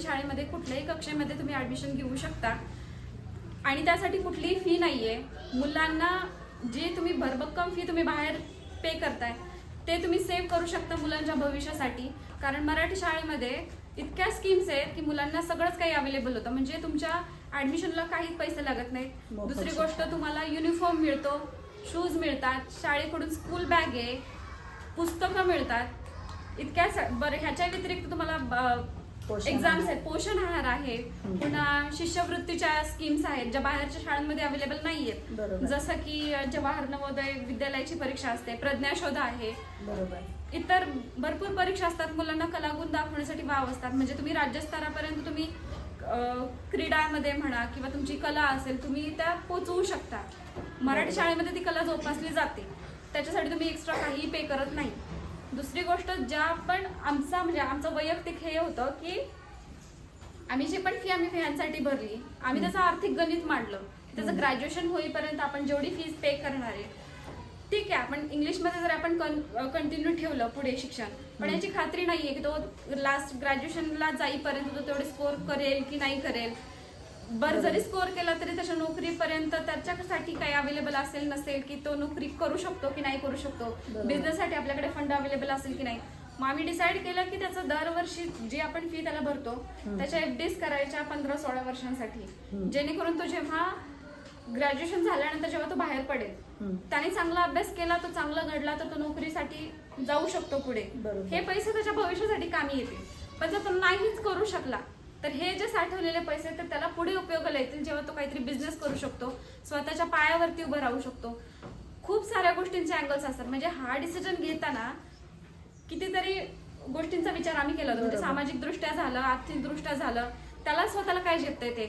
मराठी शाळेमध्ये कुठल्याही कक्षेमध्ये तुम्ही ॲडमिशन घेऊ शकता आणि त्यासाठी कुठलीही फी नाही आहे. मुलांना जे तुम्ही भरभक्कम फी तुम्ही बाहेर पे करताय ते तुम्ही सेव्ह करू शकता मुलांच्या भविष्यासाठी. कारण मराठी शाळेमध्ये इतक्या स्कीम्स आहेत की मुलांना सगळंच काही अवेलेबल होतं. म्हणजे तुमच्या ॲडमिशनला काहीच पैसे लागत नाहीत. दुसरी गोष्ट तुम्हाला युनिफॉर्म मिळतो, शूज मिळतात, शाळेकडून स्कूल बॅग आहे, पुस्तकं मिळतात. इतक्या बरं ह्याच्या व्यतिरिक्त तुम्हाला एक्झाम्स आहेत, पोषण आहार आहे, पुन्हा शिष्यवृत्तीच्या स्कीम्स आहेत ज्या बाहेरच्या शाळांमध्ये अवेलेबल नाही आहेत. जसं की जवाहर नवोदय विद्यालयाची परीक्षा असते, प्रज्ञाशोध आहे, इतर भरपूर परीक्षा असतात. मुलांना कलागुण दाखवण्यासाठी वाव असतात. म्हणजे तुम्ही राज्यस्तरापर्यंत तुम्ही क्रीडामध्ये म्हणा किंवा तुमची कला असेल तुम्ही त्या पोचवू शकता. मराठी शाळेमध्ये ती कला जोपासली जाते, त्याच्यासाठी तुम्ही एक्स्ट्रा काहीही पे करत नाही. दुसरी गोष्ट ज्या पण आमचं वैयक्तिक हे होतं की आम्ही जी पण फी आम्ही यांसाठी भरली, आम्ही त्याचं आर्थिक गणित मांडलं. त्याचं ग्रॅज्युएशन होईपर्यंत आपण जेवढी फीज पे करणार आहे ठीक आहे, आपण इंग्लिशमध्ये जर आपण कंटिन्यू ठेवलं पुढे शिक्षण, पण याची खात्री नाहीये की तो लास्ट ग्रॅज्युएशनला जाईपर्यंत तो तेवढे स्कोर करेल की नाही करेल. बरं जरी स्कोर केला तरी त्याच्या नोकरीपर्यंत त्याच्यासाठी काही अवेलेबल असेल नसेल, की तो नोकरी करू शकतो की नाही करू शकतो, बिझनेससाठी आपल्याकडे फंड अवेलेबल असेल की नाही. मग आम्ही डिसाईड केलं की त्याचं दरवर्षी जी आपण फी त्याला भरतो त्याच्या FDs करायच्या 15-16 वर्षांसाठी, जेणेकरून तो जेव्हा ग्रॅज्युएशन झाल्यानंतर जेव्हा तो बाहेर पडेल त्याने चांगला अभ्यास केला, तो चांगला घडला तर तो नोकरीसाठी जाऊ शकतो पुढे. हे पैसे त्याच्या भविष्यासाठी कामी येतील. पण जर तो नाहीच करू शकला तर हे जे साठवलेले पैसे तर त्याला पुढे उपयोगाला येतील, जेव्हा तो काहीतरी बिझनेस करू शकतो, स्वतःच्या पायावरती उभं राहू शकतो. खूप साऱ्या गोष्टींचे अँगल्स असतात. म्हणजे हा डिसिजन घेताना कितीतरी गोष्टींचा विचार आम्ही केला होता. म्हणजे सामाजिक दृष्ट्या झालं, आर्थिक दृष्ट्या झालं, त्याला स्वतःला काय झेपतंय ते.